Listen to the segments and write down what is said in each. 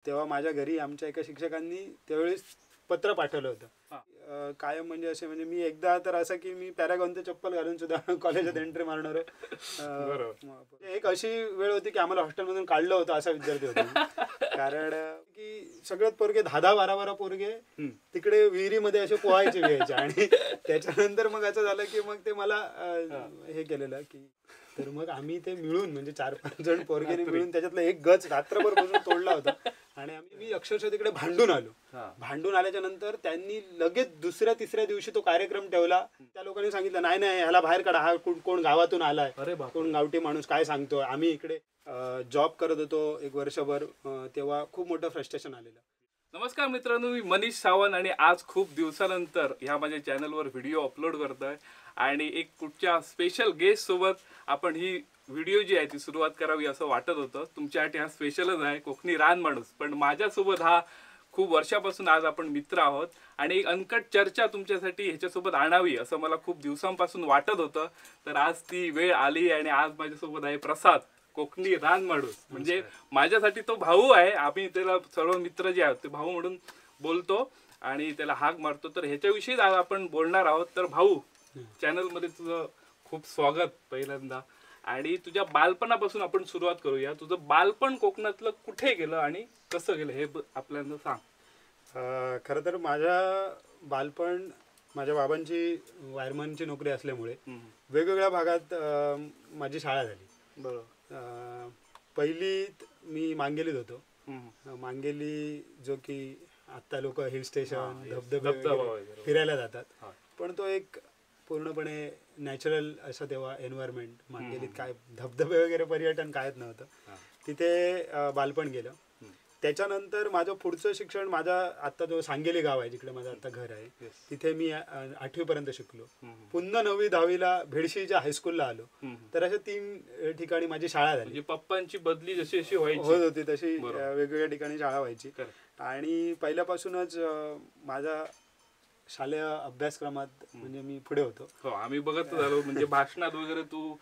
तेव्हा माझ्या घरी आमच्या एका शिक्षकांनी त्यावेळेस पत्र पाठवलं होतं. कायम म्हणजे असे म्हणजे मी एकदा तर असं की मी पॅरागॉनचं चप्पल घालून सुद्धा कॉलेजात एंट्री मारणार. एक अशी वेळ होती की आम्हाला हॉस्टेलमधून काढलं होतं असा विद्यार्थी होता. कारण की सगळ्यात पोरगे 10-12 पोरगे तिकडे विहिरीमध्ये असे पोहायचे व्हायचे आणि त्याच्यानंतर मग असं झालं की मग ते मला हे केलेलं की तर मग आम्ही ते मिळून म्हणजे 4-5 जण पोरगेने मिळून त्याच्यातला एक गच रात्रभर बसून तोडला होता आणि मी अक्षरशः तिकडे भांडून आलो. भांडून आल्याच्या नंतर त्यांनी लगेच दुसऱ्या-तिसऱ्या दिवशी तो कार्यक्रम ठेवला. त्या लोकांनी सांगितलं नाही नाही ह्याला बाहेर काढा, हा कोण गावातून आलाय, कोण गावठी माणूस काय सांगतो. आम्ही इकडे जॉब करत होतो एक वर्षभर, तेव्हा खूप मोठं फ्रस्ट्रेशन आलेलं. नमस्कार मित्रांनो, मी मनीष सावंत आणि आज खूप दिवसानंतर ह्या माझ्या चॅनलवर व्हिडिओ अपलोड करतोय आणि एक कुठच्या स्पेशल गेस्ट सोबत आपण ही व्हिडिओ जी आहे ती सुरुवात करावी असं वाटत होतं. तुमच्यासाठी हा स्पेशलच आहे, कोकणी रान माणूस. पण माझ्यासोबत हा खूप वर्षापासून आज आपण मित्र आहोत आणि एक अनकट चर्चा तुमच्यासाठी ह्याच्यासोबत आणावी असं मला खूप दिवसांपासून वाटत होतं. तर आज ती वेळ आली आणि आज माझ्यासोबत आहे प्रसाद, कोकणी रान माणूस. म्हणजे माझ्यासाठी तो भाऊ आहे. आम्ही त्याला सर्व मित्र जे आहेत ते भाऊ म्हणून बोलतो आणि त्याला हाक मारतो. तर ह्याच्याविषयी आज आपण बोलणार आहोत. तर भाऊ, चॅनलमध्ये तुझं खूप स्वागत पहिल्यांदा. आणि तुझ्या बालपणापासून आपण सुरुवात करूया. तुझं बालपण कोकणातलं कुठे गेलं आणि कसं गेलं हे आपल्याला सांग. खरं तर बालपण माझ्या बाबांची वायरमनची नोकरी असल्यामुळे वेगवेगळ्या भागात माझी शाळा झाली. बरोबर. पहिलीत मी मांगेलीत होतो. मांगेली जो की आत्ता लोक हिल स्टेशन धबधबे फिरायला जातात, पण तो एक पूर्णपणे नॅचरल असं तेव्हा एन्व्हायरमेंट. मांगेलीत काय धबधबे वगैरे पर्यटन कायच नव्हतं. तिथे बालपण गेलं. त्याच्यानंतर माझं पुढचं शिक्षण माझा आत्ता जो सांगेली गाव आहे जिकडे माझं आता घर आहे, तिथे मी 8वी पर्यंत शिकलो. पुन्हा 9वी 10वीला भेडशीच्या हायस्कूलला आलो. तर अशा 3 ठिकाणी माझी शाळा झाली. पप्पांची बदली जशी जशी व्हायची होत होती तशी वेगवेगळ्या ठिकाणी शाळा व्हायची. आणि पहिल्यापासूनच माझा शालेय अभ्यासक्रमात म्हणजे मी पुढे होतो. हो, आम्ही बघत झालो. म्हणजे भाषणात वगैरे तू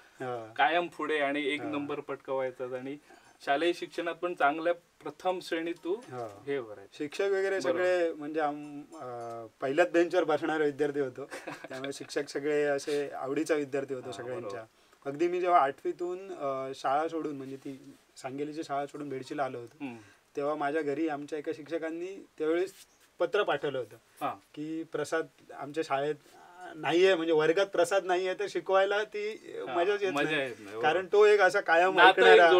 कायम पुढे आणि 1 नंबर पटकवायचा आणि शालेय शिक्षणात पण चांगल्या प्रथम श्रेणी तू हे करायचं. शिक्षक वगैरे सगळे म्हणजे पहिल्याच बेंचवर बसणारे विद्यार्थी होतो. त्यामुळे शिक्षक सगळे असे आवडीचा विद्यार्थी होतो सगळ्यांच्या. अगदी मी जेव्हा 8वीतून शाळा सोडून म्हणजे ती सांगेलीची शाळा सोडून भेडशीला आलो होतो, तेव्हा माझ्या घरी आमच्या एका शिक्षकांनी त्यावेळेस पत्र पाठवलं होतं की प्रसाद आमच्या शाळेत नाहीये, म्हणजे वर्गात प्रसाद नाहीये तर शिकवायला ती मजाच येत नाही. कारण तो एक असा कायम ऐकणारा,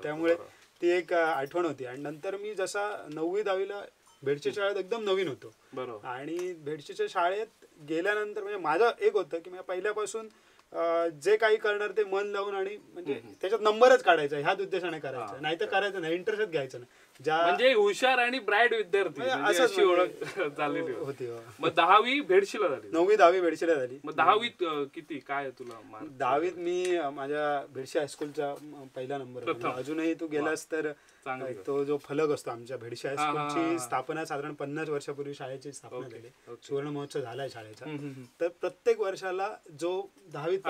त्यामुळे ती एक आठवण होती. आणि नंतर मी जसा 9वी 10वीला भेडशी शाळेत एकदम नवीन होतो आणि भेडशीच्या शाळेत गेल्यानंतर म्हणजे माझं एक होतं की मी पहिल्यापासून जे काही करणार ते मन लावून आणि म्हणजे त्याच्यात नंबरच काढायचा ह्याच उद्देशाने करायचं, नाही तर करायचं नाही, इंटरेस्टच घ्यायचं नाही. म्हणजे हुशार आणि ब्राईट विद्यार्थी अशी ओळख झालेली होती. मग 10वी भेडशीला झाली. 9वी 10वी भेडशीला झाली. मग 10वीत किती काय तुला? 10वीत मी माझ्या भेडशी हायस्कूलचा पहिला नंबर. अजूनही तू गेलास तर तो जो फलक असतो आमच्या भेडशी हायस्कूलची स्थापना साधारण 50 वर्षापूर्वी शाळेची स्थापना झाली. सुवर्ण महोत्सव झालाय शाळेचा. तर प्रत्येक वर्षाला जो 10वीत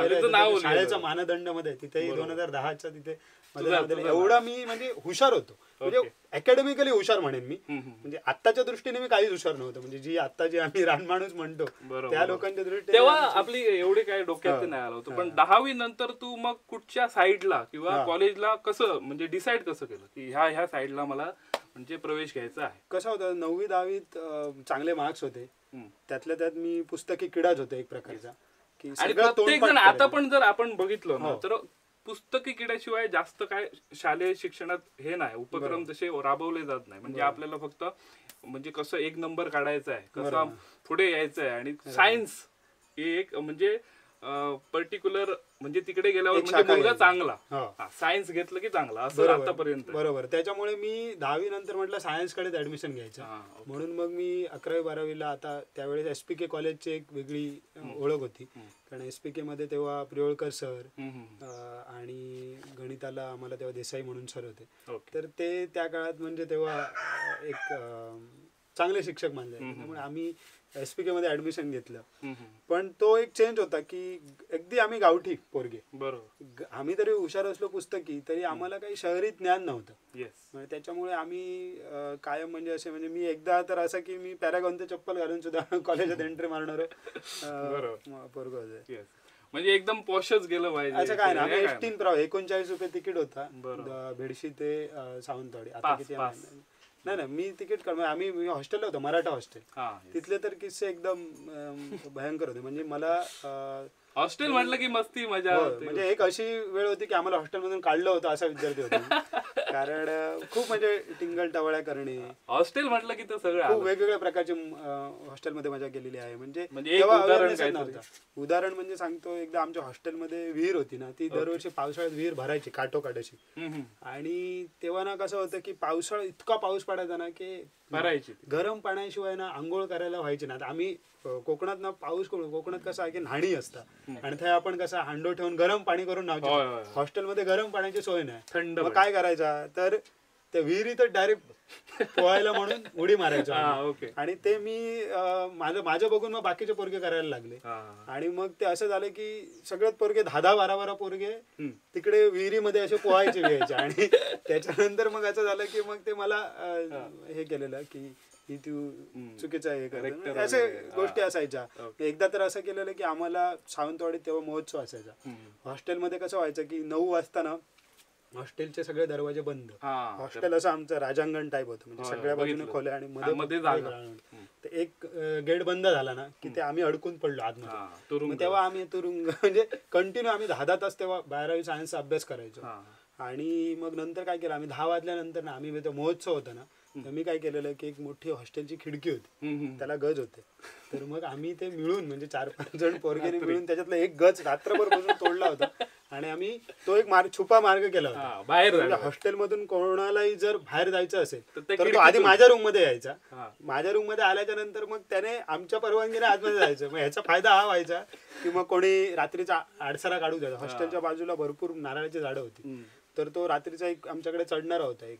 शाळेचा मानदंड मध्ये तिथेही 2010च्या तिथे एवढा मी म्हणजे हुशार होतो. म्हणजे अकॅडमिकली हुशार म्हणेन मी. म्हणजे आत्ताच्या दृष्टीने मी काहीच हुशार नव्हतो. म्हणजे जी आम्ही रानमाणूस म्हणतो त्या लोकांच्या दृष्टीने तेव्हा आपली एवढे काय डोक्यात नाही आलं होतं. पण 10वी नंतर तू मग कुठच्या साईडला किंवा कॉलेजला कसं म्हणजे डिसाईड कसं केलं की ह्या साईडला मला म्हणजे प्रवेश घ्यायचा आहे? कसं होतं, 9वी 10वीत चांगले मार्क्स होते. त्यातल्या त्यात मी पुस्तकी किडाच होतो एक प्रकारचा. आणि प्रत्येक जण आता पण जर आपण बघितलं ना तर पुस्तकी किड्याशिवाय जास्त काय शालेय शिक्षणात हे नाही, उपक्रम तसे राबवले जात नाही. म्हणजे आपल्याला फक्त म्हणजे कसं 1 नंबर काढायचा आहे, कसं पुढे यायचं आहे. आणि सायन्स एक म्हणजे पर्टिक्युलर म्हणजे तिकडे गेल्यावर म्हणजे मुलगा चांगला सायन्स घेतलं की चांगला असं आतापर्यंत. बरोबर. त्याच्यामुळे मी 10वी नंतर म्हटलं सायन्स कडे ऍडमिशन घ्यायचं. म्हणून मग मी 11वी 12वीला आता त्यावेळेस SPK कॉलेजची एक वेगळी ओळख होती. कारण SPK मध्ये तेव्हा प्रियोळकर सर आणि गणिताला आम्हाला तेव्हा देसाई म्हणून सर होते. तर ते त्या काळात म्हणजे तेव्हा एक चांगले शिक्षक मानले जायचे. त्यामुळे आम्ही SPK मध्ये ऍडमिशन घेतलं. हम्म. पण तो एक चेंज होता की अगदी आम्ही गावठी पोरगे, बरोबर. आम्ही तरी हुशार असलो पुस्तकी, तरी आम्हाला काही शहरी ज्ञान नव्हतं. येस. म्हणजे त्याच्यामुळे आम्ही कायम म्हणजे असे म्हणजे मी एकदा तर असं की मी पॅरागॉनचं चप्पल घालून सुद्धा कॉलेजात एंट्री मारणार पोरग होतं. येस. म्हणजे एकदम पॉशच गेलं पाहिजे असं काय ना, हे आम्ही काय 39 रुपये तिकीट होता भेडशी ते सावंतवाडी. आता किती नाही मी तिकीट आम्ही हॉस्टेलला होतो, मराठा हॉस्टेल. तिथले तर किस्से एकदम भयंकर होते. म्हणजे मला हॉस्टेल म्हटलं की मस्ती मजा. म्हणजे एक अशी वेळ होती की आम्हाला हॉस्टेलमधून काढलं होतं असा विद्यार्थी होता. कारण खूप म्हणजे टिंगल टवळ्या करणे. हॉस्टेल म्हटलं की तर सगळं खूप वेगवेगळ्या प्रकारची हॉस्टेलमध्ये मजा केलेली आहे. म्हणजे उदाहरण म्हणजे सांगतो, एकदा आमच्या हॉस्टेलमध्ये विहीर होती ना, ती दरवर्षी पावसाळ्यात विहीर भरायची काठोकाठ अशी. आणि तेव्हा ना कसं होतं की पावसाळा इतका पाऊस पडायचा ना की भरायची, गरम पाण्याशिवाय ना आंघोळ करायला व्हायची ना. आम्ही कोकणात ना कोकणात कसं आहे की न्हाणी असतात आणि ते आपण कसं हांडो ठेवून गरम पाणी करून नावतो. हॉस्टेलमध्ये गरम पाण्याची सोय नाही, थंड. मग काय करायचा, तर त्या विहिरीतच डायरेक्ट पोहायला म्हणून उडी मारायचो. आणि ते मी माझं बघून मग बाकीचे पोरगे करायला लागले. आणि मग ते असं झालं की सगळ्यात पोरगे 10-12 पोरगे तिकडे विहिरीमध्ये असे पोहायचे व्हायचे. आणि त्याच्यानंतर मग असं झालं की मग ते मला हे केलेलं की तू चुकीचं हे करत, असे गोष्टी असायच्या. एकदा तर असं केलेलं की आम्हाला सावंतवाडीत तेव्हा महोत्सव असायचा. हॉस्टेलमध्ये कसं व्हायचं की 9 वाजता ना हॉस्टेलचे सगळे दरवाजे बंद. हॉस्टेल असं आमचं राजांगण टाईप होतं, म्हणजे सगळ्या बाजूने खोल्या आणि मध्ये तर एक गेट बंद झाला ना की ते आम्ही अडकून पडलो आतमध्ये. तेव्हा आम्ही तुरुंग म्हणजे कंटिन्यू आम्ही 10 तास तेव्हा 12वी सायन्सचा अभ्यास करायचो. आणि मग नंतर काय केलं, आम्ही 10 वाजल्यानंतर ना, आम्ही तो महोत्सव होता ना, तर मी काय केलेलं की एक मोठी हॉस्टेलची खिडकी होती, त्याला गज होते. तर मग आम्ही ते मिळून म्हणजे 4-5 जण पोरगेने मिळून त्याच्यातला एक गज रात्रभर बसून तोडला होता. आणि आम्ही तो एक छुपा मार्ग केला होता बाहेर. हॉस्टेलमधून कोणालाही जर बाहेर जायचं असेल तर तो आधी माझ्या रूम मध्ये यायचा. माझ्या रूम मध्ये आल्याच्या नंतर मग त्याने आमच्या परवानगीने आतमध्ये जायचं. मग ह्याचा फायदा हा व्हायचा की मग कोणी रात्रीचा आडसारा काढू द्यायचा. हॉस्टेलच्या बाजूला भरपूर नारळाची झाडं होती, तर तो रात्रीचा एक आमच्याकडे चढणारा होता, एक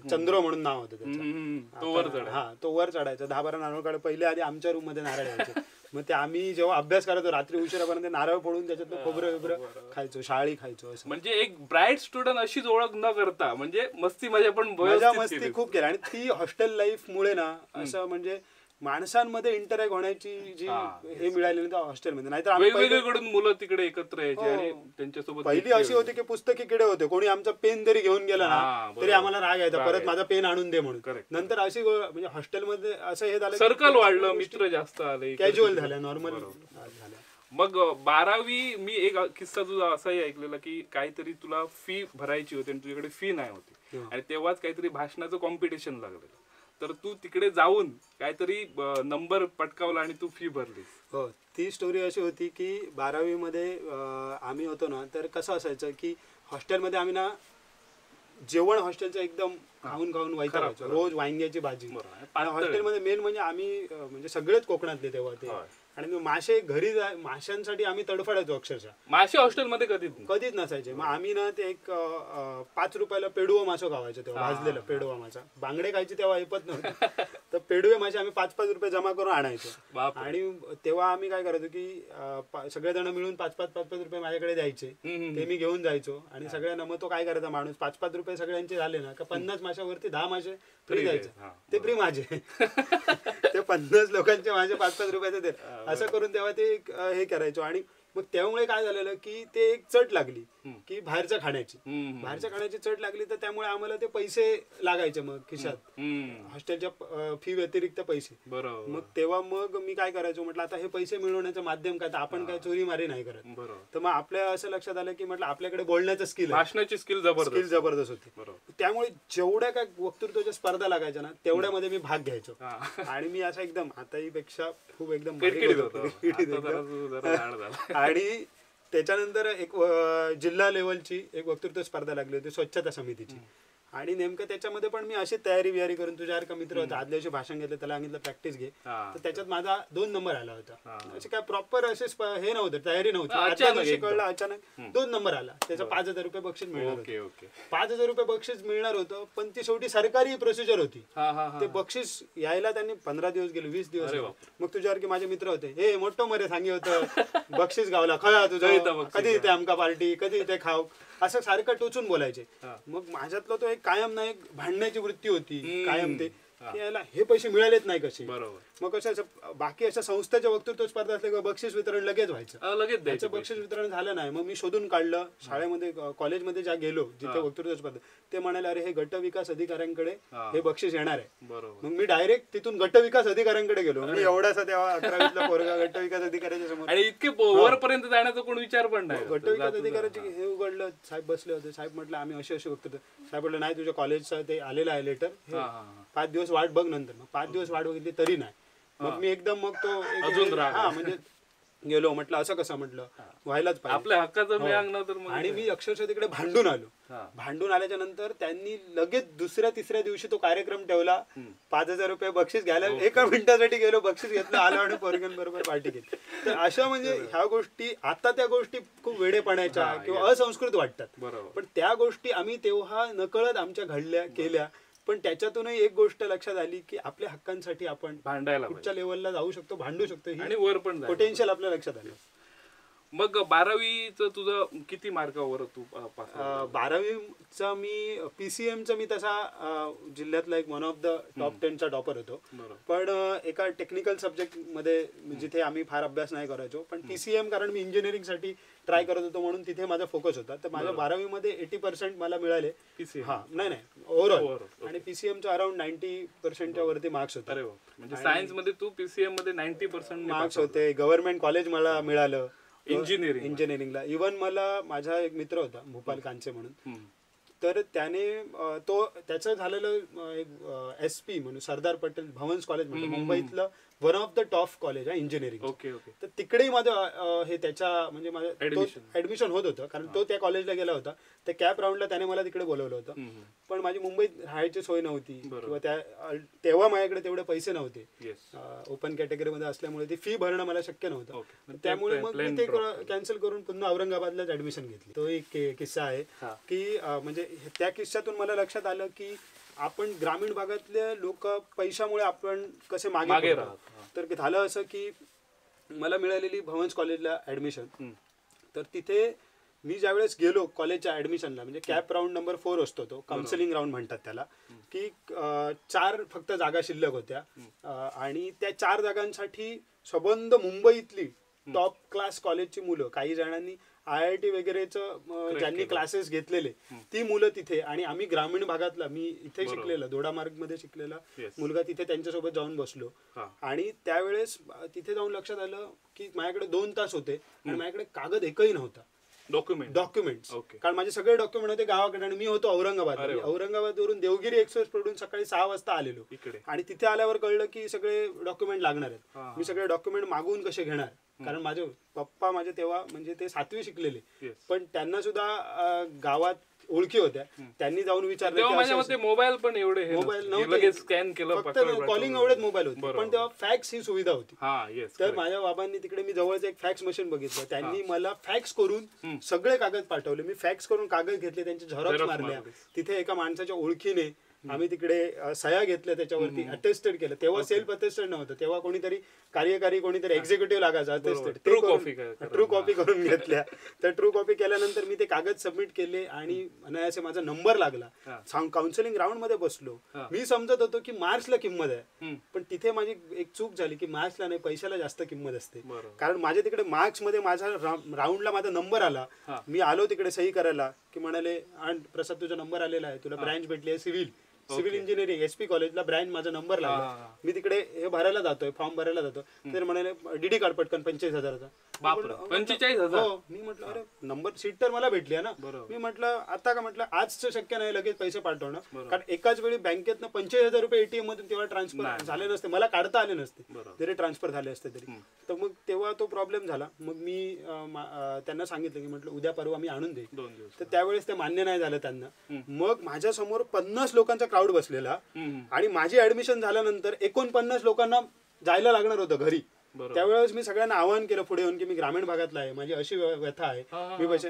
चंद्र म्हणून नाव होतं त्याचं. तो वर चढायचा. 10-12 नारळ काढ पहिले आधी आमच्या रूम मध्ये नारळ यायचे. मग ते आम्ही जेव्हा अभ्यास करायचो रात्री उशिरापर्यंत नारळ फोडून त्याच्यात खोबरं खायचो, शाळी खायचो. असं म्हणजे एक ब्राईट स्टुडंट अशीच ओळख न करता म्हणजे मस्ती मस्ती खूप केली. आणि ती हॉस्टेल लाईफ मुळे ना असं म्हणजे माणसांमध्ये इंटरॅक्ट होण्याची जी हे मिळालेली हॉस्टेलमध्ये. नाहीतर वेगवेगळीकडून मुलं तिकडे एकत्र यायची आणि त्यांच्यासोबत पहिली अशी होती की पुस्तकी किडे होते, कोणी आमचा पेन जरी घेऊन गेला ना तरी आम्हाला राग यायचा, परत माझा पेन आणून दे म्हणून. नंतर अशी म्हणजे हॉस्टेलमध्ये असं हे झालं, सर्कल वाढलं, मित्र जास्त आले, कॅज्युअल झाल्या, नॉर्मल झाल्या. मग 12वी मी एक किस्सा तुझा असाही ऐकलेला की काहीतरी तुला फी भरायची होती आणि तुझ्याकडे फी नाही होती आणि तेव्हाच काहीतरी भाषणाचं कॉम्पिटिशन लागलेलं, तर तू तिकडे जाऊन काहीतरी नंबर पटकावला आणि तू फी भरलीस. हो, ती स्टोरी अशी होती की 12वी मध्ये आम्ही होतो ना, तर कसं असायचं की हॉस्टेलमध्ये आम्ही ना जेवण हॉस्टेलचं एकदम खाऊन व्हायचं, रोज वांग्याची भाजी. आणि हॉस्टेलमध्ये मेन म्हणजे आम्ही म्हणजे सगळेच कोकणातले तेव्हा ते, आणि मासे घरी माशांसाठी आम्ही तडफडायचो अक्षरशः. मासे हॉस्टेलमध्ये कधीच नसायचे. मग आम्ही ना ते एक 5 रुपयाला पेडुवा मासो खावायचो तेव्हा, भाजलेला पेडुवा मासा. बांगडे खायचे तेव्हा ऐपत नव्हते, तर पेडुवे मासे आम्ही 5-5 रुपये जमा करून आणायचो. आणि तेव्हा आम्ही काय करायचो की सगळेजण मिळून 5-5 रुपये माझ्याकडे द्यायचे, ते मी घेऊन जायचो. आणि सगळ्यांना मग तो काय करायचा माणूस, 5-5 रुपये सगळ्यांचे झाले ना का 50 माशावरती 10 मासे फ्री द्यायचे. ते फ्री माझे ते 50 लोकांचे माझे 5-5 रुपयाचे देत, असं करून तेव्हा ते हे करायचो. आणि मग त्यामुळे काय झालेलं की ते एक चट लागली की बाहेरच्या खाण्याची चट लागली, तर त्यामुळे आम्हाला ते पैसे लागायचे मग खिशात, हॉस्टेलच्या फी व्यतिरिक्त पैसे. मग तेव्हा मग मी काय करायचो, म्हटलं आता हे पैसे मिळवण्याचं माध्यम काय, तर आपण काय चोरी मारी नाही करत. तर मग आपल्या असं लक्षात आलं की म्हटलं आपल्याकडे बोलण्याचं स्किल, भाषणाची स्किल जबरदस्त होती. त्यामुळे जेवढ्या काय वक्तृत्वाच्या स्पर्धा लागायच्या ना तेवढ्यामध्ये मी भाग घ्यायचो. आणि मी असा एकदम आताही पेक्षा खूप एकदम आणि त्याच्यानंतर एक जिल्हा लेवलची एक वक्तृत्व स्पर्धा लागली होती स्वच्छता समितीची. आणि नेमकं त्याच्यामध्ये पण मी अशी तयारी करून तुझ्यासारखा मित्र होता आदल्या दिवशी भाषण घेतलं त्याला सांगितलं प्रॅक्टिस घे तर त्याच्यात माझा 2 नंबर आला होता. असे काय प्रॉपर असे हे नव्हतं तयारी नव्हती आजच्या दिवशी कळलं अचानक 2 नंबर आला त्याचं 5,000 रुपये बक्षीस मिळणार होतं. 5,000 रुपये बक्षीस मिळणार होतं पण ती शेवटी सरकारी प्रोसिजर होती. ते बक्षीस यायला त्यांनी 15 दिवस गेले 20 दिवस मग तुझ्यासारखे माझे मित्र होते हे मोठं मरे सांगे होतं बक्षीस गावला खळा तुझं कधी इथे आमका पार्टी कधी इथे खाव असं सारखं टोचून बोलायचे. मग माझ्यातला तो एक कायम ना एक भांडण्याची वृत्ती होती कायम ते याला हे पैसे मिळालेच नाही कसे. मग कसं बाकी अशा संस्थेच्या वक्तृत्व स्पर्धा असल्या बक्षीस वितरण लगेच व्हायचं लगेच द्यायचं बक्षीस वितरण झालं नाही. मग मी शोधून काढलं शाळेमध्ये कॉलेजमध्ये ज्या गेलो जिथे वक्तृत्व स्पर्धा ते म्हणाले अरे हे गट विकास अधिकाऱ्यांकडे हे बक्षीस येणार आहे. मग मी डायरेक्ट तिथून गट विकास अधिकाऱ्यांकडे गेलो. मी एवढासा तेव्हा 11वीतला पोरगा गट विकास अधिकाऱ्याच्या समोर आणि इतके वरपर्यंत जाण्याचा कोण विचार पण नाही. गट विकास अधिकाऱ्याचे हे उघडलं साहेब बसले होते साहेब म्हटलं आम्ही असे वक्तृत्व साहेब म्हटलं नाही तुझ्या कॉलेजचं ते आलेलं आहे लेटर 5 दिवस वाट बघ नंतर. मग 5 दिवस वाट बघितली तरी नाही. मग मी एकदम मग तो म्हणजे गेलो म्हटलं असं कसं म्हटलं व्हायलाच पाहिजे आपल्या हक्काचं मिळालं तर. आणि मी अक्षरशः तिकडे भांडून आलो. भांडून आल्याच्या नंतर त्यांनी लगेच 2-3 दिवशी तो कार्यक्रम ठेवला. 5,000 रुपये बक्षीस घ्यायला 1 मिनिटासाठी गेलो बक्षीस घेतलं आलो आणि पोरग्यांबरोबर पार्टी केली. तर अशा म्हणजे ह्या गोष्टी आता त्या गोष्टी खूप वेडेपणाच्या किंवा असंस्कृत वाटतात पण त्या गोष्टी आम्ही तेव्हा नकळत आमच्या घडल्या केल्या. पण त्याच्यातूनही एक गोष्ट लक्षात आली की आपल्या हक्कांसाठी आपण भांडायला कुठच्या लेवलला जाऊ शकतो भांडू शकतो आणि वर पण पोटेन्शियल आपल्या लक्षात आलं. मग 12वीचं तुझं किती मार्कावर तू 12वीचा मी PCMचा मी तसा जिल्ह्यातला एक वन ऑफ द टॉप 10चा टॉपर होतो. पण एका टेक्निकल सब्जेक्ट मध्ये जिथे आम्ही फार अभ्यास नाही करायचो पण PCM कारण मी इंजिनिअरिंग साठी ट्राय करत होतो म्हणून तिथे माझा फोकस होता. तर माझ्या 12वीमध्ये 80% मला मिळाले. हा नाही ओव्हरऑल आणि PCMचा अराउंड 90%च्या वरती मार्क्स होते. म्हणजे सायन्स मध्ये तू PCM मध्ये 90% मार्क्स होते. गव्हर्नमेंट कॉलेज मला मिळालं इंजिनिअरिंगला. इव्हन मला माझा एक मित्र होता भोपाल कांचे म्हणून तर त्याने त्याचं झालेलं एक SP म्हणून सरदार पटेल भवन्स कॉलेज म्हणून मुंबईतलं one of the top college आहे इंजिनिअरिंग. तर तिकडेही माझं हे त्याच्या म्हणजे माझं ऍडमिशन होत होतं कारण तो त्या कॉलेजला गेला होता. त्या कॅप राऊंडला त्याने मला तिकडे बोलवलं होतं पण माझी मुंबईत राहायची सोय नव्हती किंवा तेव्हा माझ्याकडे तेवढे पैसे नव्हते ओपन कॅटेगरीमध्ये असल्यामुळे ती फी भरणं मला शक्य नव्हतं. त्यामुळे मग मी ते कॅन्सल करून पुन्हा औरंगाबादलाच ऍडमिशन घेतली. तो एक किस्सा आहे की म्हणजे त्या किस्स्यातून मला लक्षात आलं की आपण ग्रामीण भागातले लोक पैशामुळे आपण कसे मागे राहतो. तर झालं असं की मला मिळालेली भवन्स कॉलेजला ऍडमिशन तर तिथे मी ज्यावेळेस गेलो कॉलेजच्या ऍडमिशनला म्हणजे कॅप राऊंड नंबर 4 असतो तो काउन्सिलिंग राऊंड म्हणतात त्याला की 4 फक्त जागा शिल्लक होत्या आणि त्या 4 जागांसाठी सबंध मुंबईतली टॉप क्लास कॉलेजची मुलं काही जणांनी IIT वगैरेचं ज्यांनी क्लासेस घेतलेले ती मुलं तिथे आणि आम्ही ग्रामीण भागातला मी इथे शिकलेला दोडामार्ग मध्ये शिकलेला मुलगा तिथे त्यांच्यासोबत जाऊन बसलो. आणि त्यावेळेस तिथे जाऊन लक्षात आलं की माझ्याकडे 2 तास होते आणि माझ्याकडे कागद एकही नव्हता डॉक्युमेंट्स कारण माझे सगळे डॉक्युमेंट होते गावाकडे आणि मी होतो औरंगाबादवरून देवगिरी एक्सप्रेस पकडून सकाळी 6 वाजता आलेलो आणि तिथे आल्यावर कळलं की सगळे डॉक्युमेंट लागणार आहेत. मी सगळे डॉक्युमेंट मागवून कसे घेणार कारण माझे पप्पा माझे तेव्हा म्हणजे ते 7वी शिकलेले पण त्यांना सुद्धा गावात ओळखी होत्या. त्यांनी जाऊन विचारलं मोबाईल पण एवढे मोबाईल नव्हते स्कॅन केलं फक्त कॉलिंग एवढेच मोबाईल होते पण तेव्हा फॅक्स ही सुविधा होती. तर माझ्या बाबांनी तिकडे मी जवळच एक फॅक्स मशीन बघितलं त्यांनी मला फॅक्स करून सगळे कागद पाठवले. मी फॅक्स करून कागद घेतले त्यांचे झेरॉक्स मारल्या. तिथे एका माणसाच्या ओळखीने आम्ही तिकडे सह्या घेतल्या त्याच्यावरती अटेस्टेड केलं. तेव्हा सेल्फ अटेस्टेड नव्हतं तेव्हा कोणीतरी कार्यकारी कोणीतरी एक्झिक्युटिव्ह लागायचं अटेस्टेड ट्रू कॉपी करून घेतल्या. तर ट्रू कॉपी केल्यानंतर मी ते कागद सबमिट केले आणि अनायासे माझा नंबर लागला. काउन्सिलिंग राऊंड मध्ये बसलो. मी समजत होतो की मार्क्सला किंमत आहे पण तिथे माझी एक चूक झाली की मार्क्सला नाही पैशाला जास्त किंमत असते. कारण माझ्या तिकडे मार्क्स मध्ये माझा राऊंडला माझा नंबर आला. मी आलो तिकडे सही करायला की म्हणाले प्रसाद तुझा नंबर आलेला आहे तुला ब्रँच भेटली आहे सिव्हिल सिव्हिल इंजिनिअरिंग SP कॉलेजला ब्रँच माझा नंबर लागला. मी तिकडे हे भरायला जातोय, फॉर्म भरायला जातो, तर म्हणाले DD कार्ड पटकन 45,000चा. 45,000. हो. मी म्हटलं अरे नंबर सीट तर मला भेटली आहे ना. मी म्हटलं आता का म्हटलं आजच शक्य नाही लगेच पैसे पाठवणं, कारण एकाच वेळी बँकेतनं 45,000 रुपये ATM मधून तेव्हा ट्रान्सफर झाले नसते, मला काढता आले नसते जरी ट्रान्सफर झाले असते तरी. तर मग तेव्हा तो प्रॉब्लेम झाला. मग मी त्यांना सांगितलं की म्हटलं उद्या परवा मी आणून देईन. तर त्यावेळेस ते मान्य नाही झालं त्यांना. मग माझ्या समोर 50 लोकांचा क्राऊड बसलेला आणि माझी ऍडमिशन झाल्यानंतर 49 लोकांना जायला लागणार होतं घरी. त्यावेळेस मी सगळ्यांना आवाहन केलं पुढे येऊन की मी ग्रामीण भागातला आहे, माझी अशी व्यथा आहे.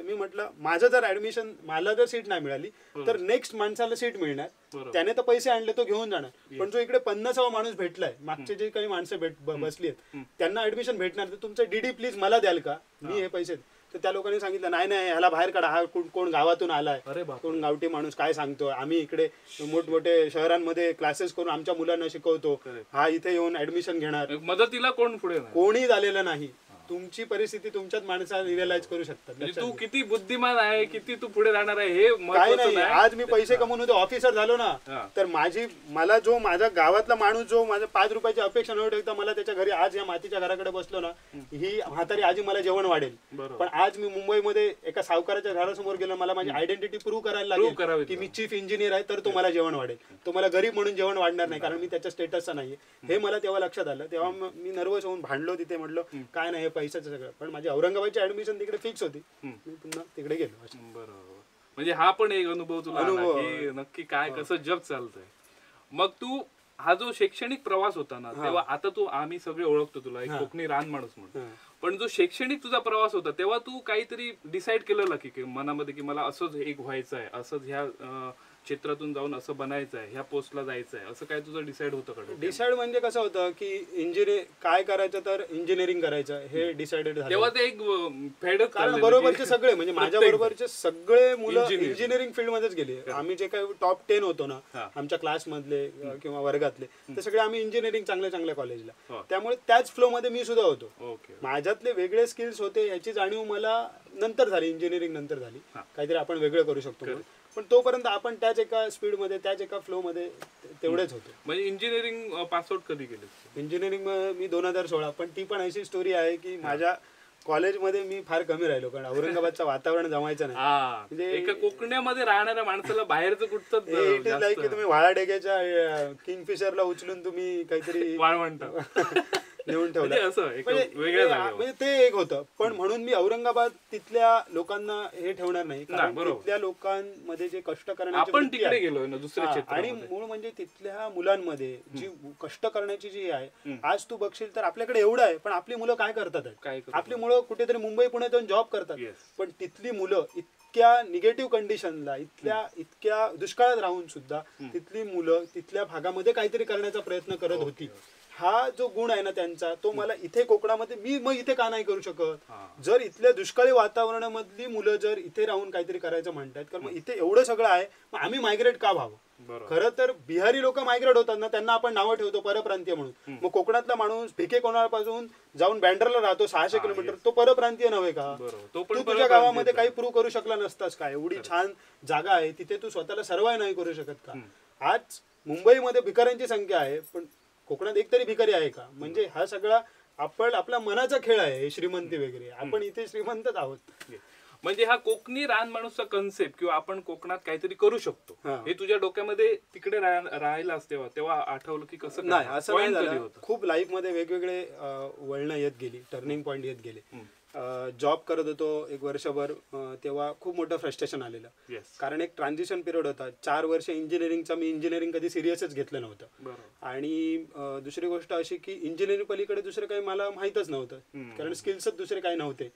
मी म्हटलं माझं जर ऍडमिशन, मला जर सीट नाही मिळाली तर नेक्स्ट माणसाला सीट मिळणार, त्याने तर पैसे आणले तो घेऊन जाणार, पण जो इकडे 50वा माणूस भेटलाय, मागचे जे काही माणसं बसली आहेत त्यांना ऍडमिशन भेटणार, तर तुमचं DD प्लीज मला द्याल का, मी हे पैसे. तर त्या लोकांनी सांगितलं नाही नाही ह्याला बाहेर काढा, हा कोण गावातून आलाय, कोण गावठी माणूस काय सांगतो, आम्ही इकडे मोठमोठे शहरांमध्ये क्लासेस करून आमच्या मुलांना शिकवतो, हा इथे येऊन ऍडमिशन घेणार. मदतीला कोणी झालेलं नाही. तुमची परिस्थिती तुमच्याच माणसाला रिअलाइज करू शकतात. तू किती बुद्धिमान आहे, किती तू पुढे जाणार आहे हे काय नाही. आज मी पैसे कमवून होते, ऑफिसर झालो ना, तर मला जो माझ्या गावातला माणूस जो माझ्या 5 रुपयाची अपेक्षा न ठेवता मला त्याच्या घरी आज या मातीच्या घराकडे बसलो ना, ही म्हातारी आजी मला जेवण वाढेल. पण आज मी मुंबईमध्ये एका सावकाराच्या घरासमोर गेलो, मला माझी आयडेंटिटी प्रूव्ह करायला लागेल की मी चीफ इंजिनियर आहे, तर तो मला जेवण वाढेल. तो मला गरीब म्हणून जेवण वाढणार नाही, कारण मी त्याच्या स्टेटसचा नाहीये. हे मला तेव्हा लक्षात आलं. तेव्हा मी नर्वस होऊन भांडलो तिथे, म्हटलं काय नाही पैशाचं सगळं. पण माझी औरंगाबादची ऍडमिशन तिकडे फिक्स होती, मी पुन्हा तिकडे गेलो. बरोबर. म्हणजे हा पण एक अनुभव तुला की नक्की काय कसं जग चालतंय. मग तू हा जो शैक्षणिक प्रवास होता ना, तेव्हा आता तू आम्ही सगळे ओळखतो तुला एक कोकणी रान माणूस म्हणून, पण जो शैक्षणिक तुझा प्रवास होता तेव्हा तू काहीतरी डिसाईड केलेलं की मनामध्ये की मला असंच एक व्हायचं आहे, असंच ह्या क्षेत्रातून जाऊन असं बनायचं आहे, ह्या पोस्टला जायचं आहे, असं काय तुझं डिसाईड होतं का? डिसाईड म्हणजे कसं होतं की इंजिनिअरिंग काय करायचं, तर इंजिनिअरिंग करायचं हे डिसाइडेड झालं. तेव्हा ते एक फेडच, कारण बरोबरचे सगळे म्हणजे माझ्या बरोबरचे सगळे मुलं इंजिनिअरिंग फील्ड मध्येच गेले. आम्ही जे काही टॉप 10 होतो ना आमच्या क्लासमधले किंवा वर्गातले, ते सगळे आम्ही इंजिनिअरिंग चांगल्या कॉलेजला. त्यामुळे त्याच फ्लो मध्ये मी सुद्धा होतो. माझ्यातले वेगळे स्किल्स होते याची जाणीव मला नंतर झाली, इंजिनिअरिंग नंतर झाली, काहीतरी आपण वेगळं करू शकतो. पण तोपर्यंत आपण त्याच एका स्पीड मध्ये, त्याच एका फ्लो मध्ये तेवढेच होतो. म्हणजे इंजिनिअरिंग पासआउट कधी केलं? इंजिनिअरिंग मी 2016. पण ती पण अशी स्टोरी आहे की माझ्या कॉलेजमध्ये मी फार कमी राहिलो, कारण औरंगाबादचं वातावरण जमायचं नाही. म्हणजे एका कोकणामध्ये राहणाऱ्या माणसाला बाहेरचं कुठचं इट इज लाईक की तुम्ही वाळाडेग्याच्या किंगफिशरला उचलून तुम्ही काहीतरी वाळवंट नेऊन ठेवलं, म्हणजे ते एक होतं. पण म्हणून मी औरंगाबाद तिथल्या लोकांना हे ठेवणार नाही, कारण तिथल्या लोकांमध्ये जे कष्ट करण्याची आणि मूळ म्हणजे तिथल्या मुलांमध्ये जी कष्ट करण्याची जी आहे, आज तू बघशील तर आपल्याकडे एवढं आहे, पण आपली मुलं काय करतात, आपली मुलं कुठेतरी मुंबई पुण्यात जाऊन जॉब करतात. पण तिथली मुलं इतक्या निगेटिव्ह कंडिशनला, इतक्या दुष्काळात राहून सुद्धा तिथली मुलं तिथल्या भागामध्ये काहीतरी करण्याचा प्रयत्न करत होती. हा जो गुण आहे ना त्यांचा, तो मला इथे कोकणामध्ये मी मग इथे का नाही करू शकत? जर इथल्या दुष्काळी वातावरणामधली मुलं जर इथे राहून काहीतरी करायचं म्हणतात, कारण मग इथे एवढं सगळं आहे, मग आम्ही मायग्रेट का व्हावं? खरं तर बिहारी लोक मायग्रेट होतात ना, त्यांना आपण नावं ठेवतो परप्रांतीय म्हणून. मग कोकणातला माणूस भिके कोणापासून जाऊन बँड्राला राहतो 600 किलोमीटर, तो परप्रांतीय नव्हे का? तू तुझ्या गावामध्ये काही प्रूव्ह करू शकला नसतास का? एवढी छान जागा आहे तिथे तू स्वतःला सर्वाय नाही करू शकत का? आज मुंबईमध्ये भिकाऱ्यांची संख्या आहे, पण कोकणात एक तरी भिकारी आहे का? म्हणजे हा सगळा आपला मनाचा खेळ आहे, श्रीमंती वगैरे. आपण इथे श्रीमंतच आहोत. म्हणजे हा कोकणी रान माणूसचा कन्सेप्ट किंवा आपण कोकणात काहीतरी करू शकतो हे तुझ्या डोक्यामध्ये तिकडे राहिला तेव्हा आठवलं की कसं? नाही, असं नाही झालं. खूप लाईफ मध्ये वेगवेगळे वळणं येत गेली, टर्निंग पॉईंट येत गेले. जॉब करत होतो 1 वर्षभर, तेव्हा खूप मोठं फ्रस्ट्रेशन आलेलं, कारण एक ट्रान्झिशन पिरियड होता. 4 वर्ष इंजिनिअरिंगचा, मी इंजिनिअरिंग कधी सिरियसच घेतलं नव्हतं. आणि दुसरी गोष्ट अशी की इंजिनिअरिंग पलीकडे दुसरं काही मला माहीतच नव्हतं, कारण स्किल्सच दुसरे काही नव्हते.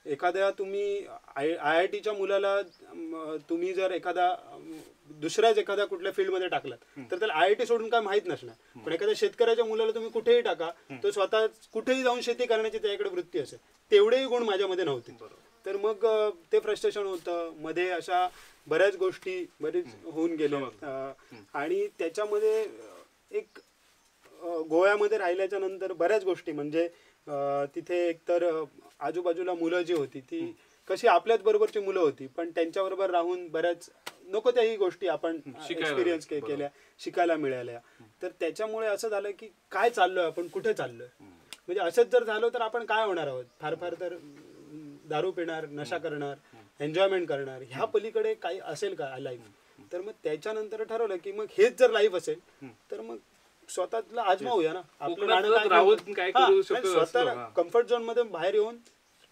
एखाद्या तुम्ही IITच्या मुलाला तुम्ही जर दुसऱ्याच एखाद्या कुठल्या फील्डमध्ये टाकलात तर त्याला IIT सोडून काय माहित नसणार. पण एखाद्या शेतकऱ्याच्या मुलाला तुम्ही कुठेही टाका, तो स्वतः कुठेही जाऊन शेती करण्याची त्याच्याकडे वृत्ती असेल. तेवढेही गुण माझ्यामध्ये नव्हते. तर मग ते फ्रस्ट्रेशन होतं. मध्ये अशा बऱ्याच गोष्टी होऊन गेल्या. आणि त्याच्यामध्ये एक गोव्यामध्ये राहिल्याच्या नंतर बऱ्याच गोष्टी, म्हणजे तिथे एकतर आजूबाजूला मुलं जी होती ती कशी आपल्याच बरोबरची मुलं होती, पण त्यांच्याबरोबर राहून बऱ्याच नको त्याही गोष्टी आपण एक्सपिरियन्स केल्या, शिकायला मिळाल्या. तर त्याच्यामुळे असं झालं की काय चाललोय आपण, कुठे चाललोय. म्हणजे असंच जर झालं तर आपण काय होणार आहोत, फार फार तर दारू पिणार, नशा करणार, एन्जॉयमेंट करणार, ह्या पलीकडे काही असेल का लाईफ. तर मग त्याच्यानंतर ठरवलं की मग हेच जर लाईफ असेल तर मग स्वतःला आजमावूया ना, आपलं गाणं काय स्वतःला कम्फर्ट झोन मध्ये बाहेर येऊन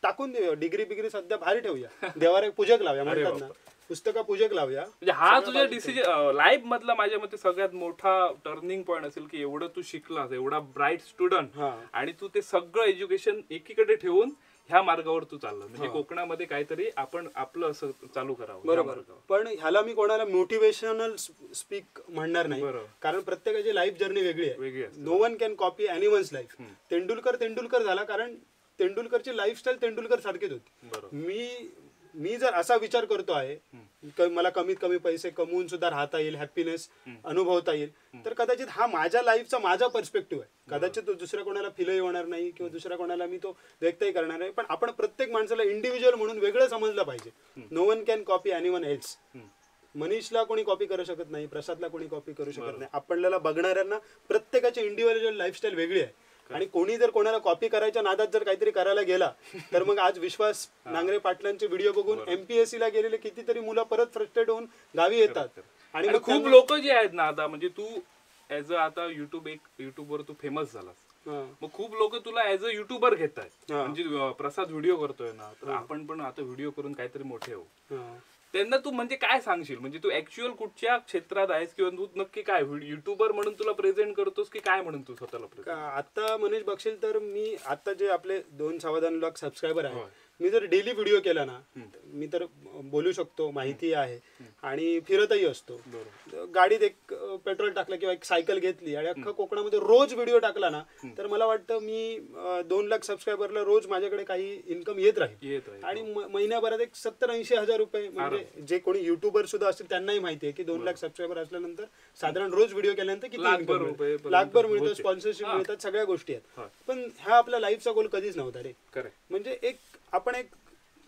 टाकून देऊया. डिग्री बिग्री सध्या बाहेर ठेवूया, देवाला पूजक लावूया म्हणतात ना, पुस्तका पूजक लावूया. म्हणजे हा तुझ्या डिसिजन लाईफ मधला माझ्या मते सगळ्यात मोठा टर्निंग पॉईंट असेल की एवढं तू शिकलास, एवढा ब्राईट स्टुडंट, आणि तू ते सगळं एज्युकेशन एकीकडे ठेवून ह्या मार्गावर तू चालला. म्हणजे कोकणामध्ये काहीतरी आपण आपलं असं चालू करावं. बरोबर. पण ह्याला मी कोणाला मोटिवेशनल स्पीक म्हणणार नाही, कारण प्रत्येकाची लाईफ जर्नी वेगळी आहे. No one can copy anyone's life. Tendulkar झाला कारण तेंडुलकरची लाईफस्टाईल तेंडुलकर सारखीच होती. मी जर असा विचार करतो आहे मला कमीत कमी पैसे कमवून सुद्धा राहता येईल, हॅपीनेस अनुभवता येईल, तर कदाचित हा माझ्या लाईफचा माझा पर्स्पेक्टिव्ह आहे. कदाचित तो दुसऱ्या कोणाला फीलही होणार नाही किंवा दुसऱ्या कोणाला मी तो व्यक्तही करणार नाही. पण आपण प्रत्येक माणसाला इंडिव्हिज्युअल म्हणून वेगळं समजलं पाहिजे. No one can copy anyone else. मनीषला कोणी कॉपी करू शकत नाही, प्रसादला कोणी कॉपी करू शकत नाही. आपल्याला बघणाऱ्यांना प्रत्येकाची इंडिव्हिज्युअल लाईफस्टाईल वेगळी आहे. आणि कोणी जर कोणाला कॉपी करायच्या नादात जर काहीतरी करायला गेला तर मग आज विश्वास नांगरे पाटलांचे व्हिडिओ बघून MPSC ला गेलेले कितीतरी मुलं परत फ्रस्ट्रेट होऊन गावी येतात. आणि खूप लोक जे आहेत ना आता, म्हणजे तू ऍज अ आता युट्यूबवर तू फेमस झालास, मग खूप लोक तुला ऍज अ युट्यूबर घेत आहेत. म्हणजे प्रसाद व्हिडिओ करतोय ना, तर आपण पण आता व्हिडिओ करून काहीतरी मोठे होऊ. त्यांना तू म्हणजे काय सांगशील, म्हणजे तू ऍक्च्युअल कुठच्या क्षेत्रात आहेस किंवा तू नक्की काय युट्यूबर म्हणून तुला प्रेझेंट करतोस की काय म्हणून तू स्वतःला? आता मनीष बघशील तर मी आता जे आपले 2 लाख सबस्क्रायबर आहे, मी जर डेली व्हिडिओ केला ना, मी तर बोलू शकतो, माहिती आहे आणि फिरतही असतो. गाडीत एक पेट्रोल टाकलं किंवा एक सायकल घेतली आणि अख्खा कोकणामध्ये रोज व्हिडिओ टाकला ना, तर मला वाटतं मी 2 लाख सबस्क्रायबरला रोज माझ्याकडे काही इन्कम येत राहील. आणि महिन्याभरात एक 70-80 हजार रुपये, म्हणजे जे कोणी युट्यूबर सुद्धा असतील त्यांनाही माहिती आहे की 2 लाख सबस्क्रायबर असल्यानंतर साधारण रोज व्हिडिओ केल्यानंतर किती लाखभर मिळतं, स्पॉन्सरशिप मिळतात, सगळ्या गोष्टी आहेत. पण हा आपल्या लाईफचा गोल कधीच नव्हता रे. म्हणजे आपण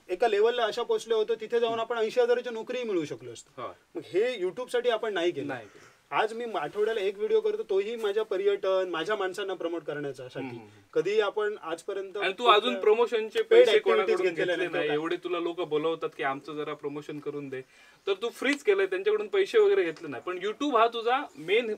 एका लेवलला अशा पोहोचलो होतो तिथे जाऊन आपण 80 हजाराची नोकरी मिळवू शकलो असतो. मग हे युट्यूब साठी आपण नाही केलं. आज मी आठवड्याला एक व्हिडिओ करतो, तोही माझ्या पर्यटन, माझ्या माणसांना प्रमोट करण्यासाठी. कधी आपण आजपर्यंत तू अजून प्रमोशनचे पैसे कोणाकडून घेतले नाही. एवढे तुला लोक बोलवतात की आमचं जरा प्रमोशन करून दे, तर तू फ्रीच केलंय, त्यांच्याकडून पैसे वगैरे घेतले नाही. पण युट्यूब हा तुझा मेन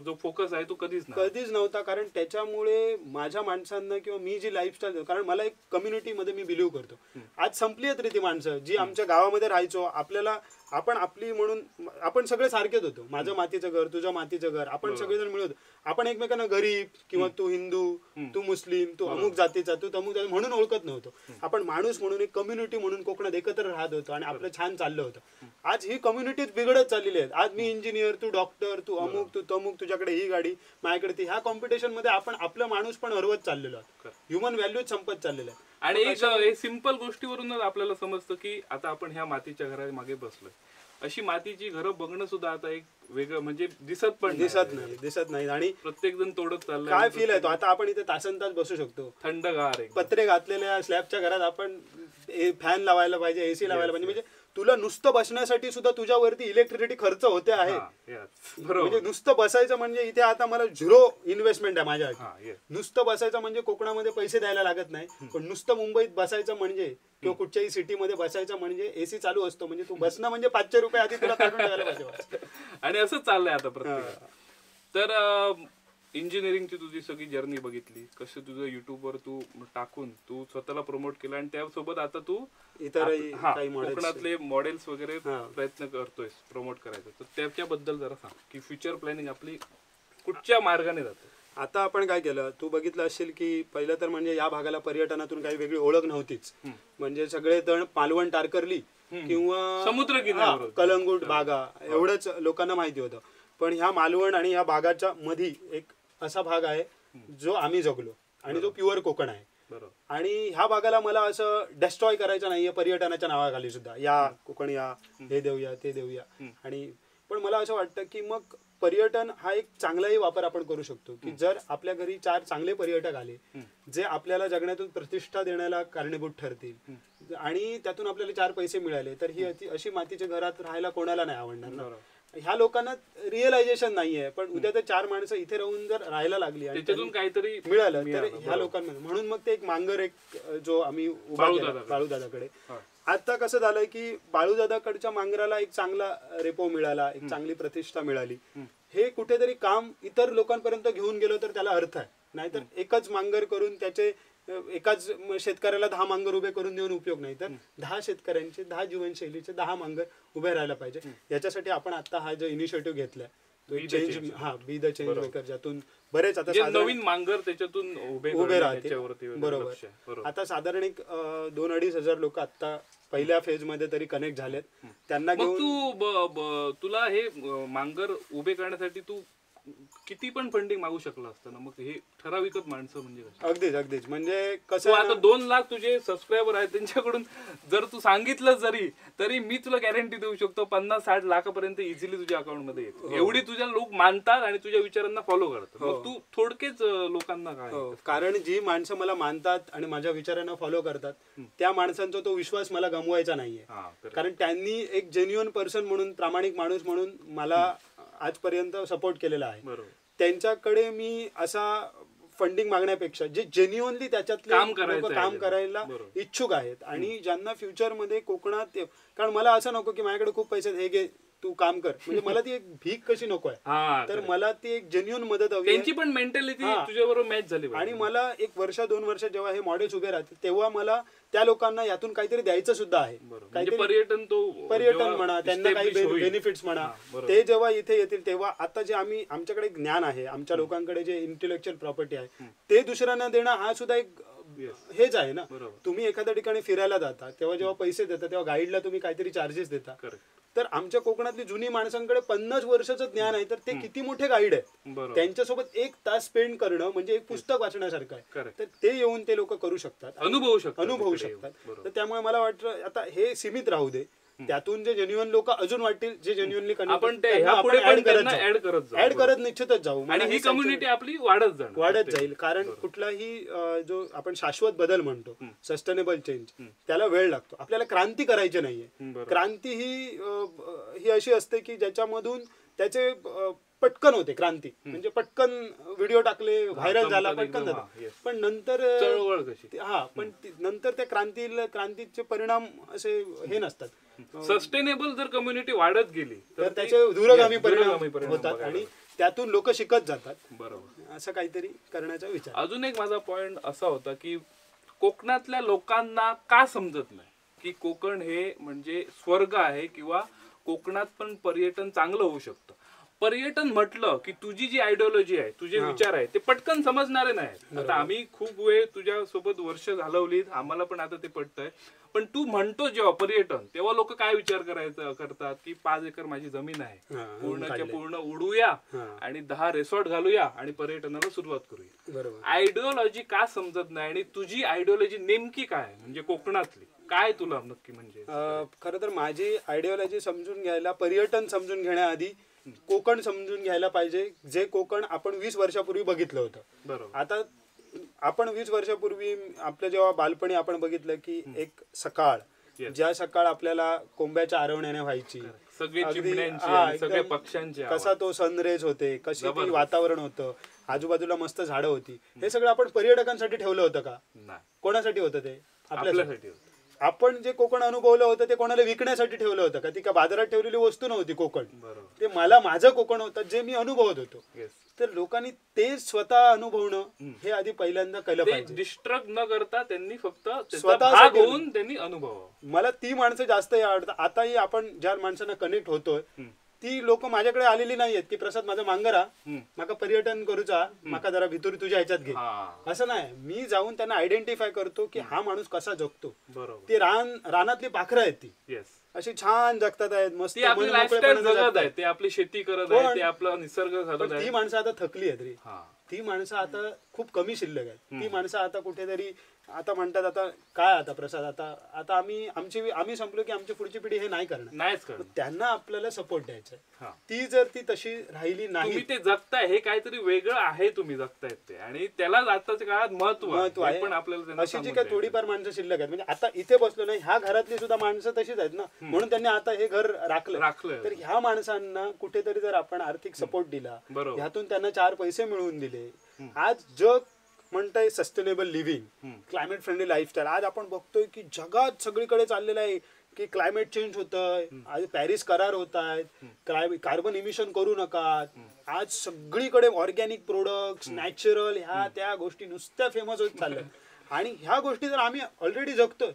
जो फोकस आहे तो कधीच नव्हता. कारण त्याच्यामुळे माझ्या माणसांना किंवा मी जी लाईफस्टाईल, कारण मला एक कम्युनिटीमध्ये मी बिलीव्ह करतो. आज संपली आहेत रे ती माणसं जी आमच्या गावामध्ये राहायचो. आपल्याला आपण आपली म्हणून आपण सगळे सारखेच होतो. माझं मातीचं घर, तुझं मातीचं घर, आपण सगळेजण मिळत. आपण एकमेकांना गरीब किंवा तू हिंदू, तू मुस्लिम, तू अमुक जातीचा, तू तमुक जाती म्हणून ओळखत नव्हतो. आपण माणूस म्हणून, एक कम्युनिटी म्हणून कोकणात एकत्र राहत होतो आणि आपलं छान चाललं होतं. आज ही कम्युनिटीज बिघडत चाललेली आहेत. आज मी इंजिनियर, तू डॉक्टर, तू अमुक, तू तमुक, तुझ्याकडे ही गाडी, माझ्याकडे ती. ह्या कॉम्पिटिशन मध्ये आपण आपलं माणूस पण हरवत चाललेलो आहोत. ह्युमन व्हॅल्यूज संपत चाललेलं आहे. आणि एक सिंपल गोष्टीवरूनच आपल्याला समजतं की आता आपण ह्या मातीच्या घरा मागे बसलोय. अशी मातीची घरं बघणं सुद्धा आता एक वेगळं, म्हणजे दिसत नाही. आणि प्रत्येक जण तोडत चाललंय. काय फील आहे तो. आता आपण इथे तासन तास बसू शकतो थंडगार, पत्रे घातलेल्या स्लॅबच्या घरात. आपण फॅन लावायला पाहिजे, AC लावायला पाहिजे. म्हणजे तुला नुसतं बसण्यासाठी सुद्धा तुझ्यावरती इलेक्ट्रिसिटी खर्च होते आहे. म्हणजे नुसतं बसायचं म्हणजे इथे आता मला 0 इन्व्हेस्टमेंट आहे माझ्या. नुसतं बसायचं म्हणजे कोकणामध्ये पैसे द्यायला लागत नाही. पण नुसतं मुंबईत बसायचं म्हणजे किंवा कुठच्याही सिटीमध्ये बसायचं म्हणजे AC चालू असतो. म्हणजे तू बसणं म्हणजे 500 रुपये आधी तुला काढून ठेवायला पाहिजे. आणि असंच चाललंय आता प्रत्येक. तर इंजिनिअरिंगची तुझी सगळी जर्नी बघितली, कसं तुझं युट्यूबवर तू टाकून तू स्वतःला प्रमोट केला आणि त्यासोबत आता तू इतरही कोकणातले मॉडेल्स वगैरे प्रयत्न करतोय प्रमोट करायचं. तर त्याच्याबद्दल जरा सांग की फ्युचर प्लॅनिंग आपली कुठच्या मार्गाने जाते. आता आपण काय केलं, तू बघितलं असेल की पहिलं तर म्हणजे या भागाला पर्यटनातून काही वेगळी ओळख नव्हतीच. म्हणजे सगळे जण मालवण, टारकर्ली किंवा समुद्रकिनारा, कलंगूट भागा एवढंच लोकांना माहिती होतं. पण ह्या मालवण आणि ह्या भागाच्या मध्ये एक असा भाग आहे जो आम्ही जगलो आणि जो प्युअर कोकण आहे. आणि ह्या भागाला मला असं डिस्ट्रॉय करायचं नाहीये पर्यटनाच्या नावाखाली सुद्धा. या कोकण, या हे देऊया ते देऊया. आणि पण मला असं वाटतं की मग पर्यटन हा एक चांगलाही वापर आपण करू शकतो की जर आपल्या घरी 4 चांगले पर्यटक आले जे आपल्याला जगण्यातून प्रतिष्ठा देण्याला कारणीभूत ठरतील, आणि त्यातून आपल्याला 4 पैसे मिळाले तर ही अशी मातीच्या घरात राहायला कोणाला नाही आवडणार ना. ह्या लोकांना रिअलायझेशन नाहीये, पण उद्या तर 4 माणसं इथे राहून जर राहायला लागली आणि त्याच्यातून काहीतरी मिळालं तर ह्या लोकांमध्ये, म्हणून मग ते एक मांगर एक जो आम्ही उभा केला बाळूदादाकडे. आता कसं झालंय की बाळूदादाकडच्या मांगराला एक चांगला रेपो मिळाला, एक चांगली प्रतिष्ठा मिळाली. हे कुठेतरी काम इतर लोकांपर्यंत घेऊन गेलो तर त्याला अर्थ आहे, नाहीतर एकच मांगर करून त्याचे एकाच शेतकऱ्याला 10 मांगर उभे करून देऊन उपयोग नाही. तर 10 शेतकऱ्यांचे 10 जीवनशैलीचे 10 मांगर उभे राहायला पाहिजे. याच्यासाठी आपण आता हा जो इनिशिएटिव्ह घेतलाय तो change, be the change maker, ज्यातून बरेच आता नवीन मांगर त्याच्यातून उभे राहते. बरोबर. आता साधारण एक 2-2.5 हजार लोक आता पहिल्या फेज मध्ये तरी कनेक्ट झालेत. त्यांना घेऊन तुला हे मांगर उभे करण्यासाठी तू किती पण फंडिंग मागू शकला असतं ना. मग हे ठराविकच माणसं म्हणजे अगदीच म्हणजे कसं आता 2 लाख तुझे सबस्क्रायबर आहेत त्यांच्याकडून जर तू सांगितलं तरी मी तुला गॅरंटी देऊ शकतो 50-60 लाखापर्यंत इझिली तुझ्या अकाउंट मध्ये येतो. एवढी तुझ्या लोक मानतात आणि तुझ्या विचारांना फॉलो करतात. मग तू थोडकेच लोकांना काय, कारण जी माणसं मला मानतात आणि माझ्या विचारांना फॉलो करतात त्या माणसांचा तो विश्वास मला गमवायचा नाहीये. कारण त्यांनी एक जेन्युइन पर्सन म्हणून, प्रामाणिक माणूस म्हणून मला आजपर्यंत सपोर्ट केलेला आहे. त्यांच्याकडे मी असा फंडिंग मागण्यापेक्षा जे जेन्युअनली त्याच्यातले काम करायला इच्छुक आहेत आणि ज्यांना फ्युचरमध्ये कोकणात, कारण मला असं नको की माझ्याकडे खूप पैसे हे घे तू काम कर, म्हणजे मला ती एक भीक कशी नको आहे, तर मला ती एक जेन्युइन मदत हवी. त्यांची पण मेंटॅलिटी तुझ्याबरोबर मॅच झाली. आणि मला 1 वर्ष 2 वर्ष जेव्हा हे मॉडेल्स उभे राहतील तेव्हा मला त्या लोकांना यातून काहीतरी द्यायचं सुद्धा आहे. काहीतरी पर्यटन म्हणा, त्यांना काही बेनिफिट्स म्हणा, ते जेव्हा इथे येतील तेव्हा आता जे आमच्याकडे ज्ञान आहे, आमच्या लोकांकडे जे इंटेलेक्च्युअल प्रॉपर्टी आहे ते दुसऱ्यांना देणं हा सुद्धा एक हेच आहे ना. तुम्ही एखाद्या ठिकाणी फिरायला जाता तेव्हा जेव्हा पैसे देता तेव्हा गाईडला तुम्ही काहीतरी चार्जेस देता. तर आमच्या कोकणातली जुनी माणसांकडे 50 वर्षाचं ज्ञान आहे, तर ते किती मोठे गाईड आहेत. त्यांच्यासोबत 1 तास स्पेंड करणं म्हणजे एक पुस्तक वाचण्यासारखं आहे. तर ते येऊन ते लोक करू शकतात, अनुभवू शकतात. तर त्यामुळे मला वाटतं आता हे सीमित राहू दे, त्यातून जे जेन्युइन लोक अजून वाटतील, जे जेन्युइनली ऍड करत निश्चितच जाऊ आणि ही कम्युनिटी आपली वाढत जाईल. कारण कुठलाही जो आपण शाश्वत बदल म्हणतो, सस्टेनेबल चेंज, त्याला वेळ लागतो. आपल्याला क्रांती करायची नाहीये. क्रांती ही अशी असते की ज्याच्यामधून त्याचे पटकन होते. क्रांती म्हणजे पटकन व्हिडिओ टाकले, व्हायरल झाला, पटकन झाला. पण नंतर पण नंतर त्या क्रांतीचे परिणाम असे हे नसतात. सस्टेनेबल जर कम्युनिटी वाढत गेली तर त्याचे दूरगामी परिणाम होतात आणि त्यातून लोक शिकत जातात. बरोबर. असं काहीतरी करण्याचा विचार. अजून एक माझा पॉइंट असा होता की कोकणातल्या लोकांना का समजत नाही की कोकण हे म्हणजे स्वर्ग आहे किंवा कोकणात पण पर्यटन चांगलं होऊ शकतं. पर्यटन म्हटलं की तुझी जी आयडिओलॉजी आहे, तुझे विचार आहे ते पटकन समजणारे नाहीत. आता आम्ही खूप वेळ तुझ्या सोबत वर्ष घालवलीत, आम्हाला पण आता ते पटतंय. पण तू म्हणतो जेव्हा पर्यटन, तेव्हा लोक काय विचार करतात की 5 एकर माझी जमीन आहे, पूर्णच्या पूर्ण उडूया आणि 10 रिसॉर्ट घालूया आणि पर्यटनाला सुरुवात करूया. आयडिओलॉजी का समजत नाही आणि तुझी आयडिओलॉजी नेमकी काय, म्हणजे कोकणातली काय तुला नक्की म्हणजे? खरं तर माझी आयडिओलॉजी समजून घ्यायला, पर्यटन समजून घेण्याआधी कोकण समजून घ्यायला पाहिजे. जे कोकण आपण 20 वर्षापूर्वी बघितलं होतं. बरोबर. आता आपण 20 वर्षापूर्वी आपल्या जेव्हा बालपणी आपण बघितलं की एक सकाळ, ज्या सकाळ आपल्याला कोंब्याच्या आरवण्याने व्हायची, सगळ्या पक्ष्यांची, कसा तो सनरेज होते, कशी ती वातावरण होतं, आजूबाजूला मस्त झाडं होती, हे सगळं आपण पर्यटकांसाठी ठेवलं होतं का? कोणासाठी होतं ते? आपल्यासाठी. आपण जे कोकण अनुभवलं होतं ते कोणाला विकण्यासाठी ठेवलं होतं का? ती का बाजारात ठेवलेली वस्तू नव्हती कोकण. ते माझं कोकण होतं जे मी अनुभवत होतो. तर लोकांनी ते स्वतः अनुभवणं हे आधी पहिल्यांदा केलं पाहिजे. डिस्ट्रक्ट न करता त्यांनी फक्त स्वतः घेऊन त्यांनी अनुभव. मला ती माणसं जास्त आवडतात. आताही आपण ज्या माणसांना कनेक्ट होतोय ती लोक माझ्याकडे आलेली नाहीयेत की प्रसाद माझा मांगरा, माका पर्यटन करूचा, माका जरा भितूर तुझ्या ह्याच्यात घे, असं नाही. मी जाऊन त्यांना आयडेंटिफाय करतो की हा माणूस कसा जगतो. ती रानातली पाखरं आहेत, ती अशी छान जगतात आहेत, मस्त जगत आहेत, ते आपली शेती करत आहेत, ते आपला निसर्ग घालत आहेत. ती माणसं आता थकली आहेत रे. ती माणसं आता खूप कमी शिल्लक आहेत. ती माणसं आता कुठेतरी आता म्हणतात आता काय आता प्रसाद आता आम्ही संपलो की आमची पुढची पिढी हे नाही करणार. नाहीच करणार. त्यांना आपल्याला सपोर्ट द्यायचा हा. ती जर ती तशी राहिली नाही, तुम्ही ते जगताय हे काहीतरी वेगळं आहे, तुम्ही जगतायत ते, आणि त्याला आताच्या काळात महत्व आहे. पण आपल्याला त्यांना अशी जी काय थोडीफार माणसं शिल्लक आहेत, म्हणजे आता इथे बसलो नाही, ह्या घरातली सुद्धा माणसं तशीच आहेत ना, म्हणून त्यांनी आता हे घर राखलं. तर ह्या माणसांना कुठेतरी जर आपण आर्थिक सपोर्ट दिला, ह्यातून त्यांना 4 पैसे मिळवून दिले, आज जग म्हणतंय sustainable living, climate friendly lifestyle. आज आपण बघतोय की जगात सगळीकडे चाललेलं आहे की क्लायमेट चेंज होत आहे, आज पॅरिस करार होत आहेत, कार्बन इमिशन करू नका. आज सगळीकडे ऑर्गॅनिक प्रोडक्ट्स, नॅचरल, ह्या त्या गोष्टी नुसत्या फेमस होत चालल्या. आणि ह्या गोष्टी जर आम्ही ऑलरेडी जगतोय,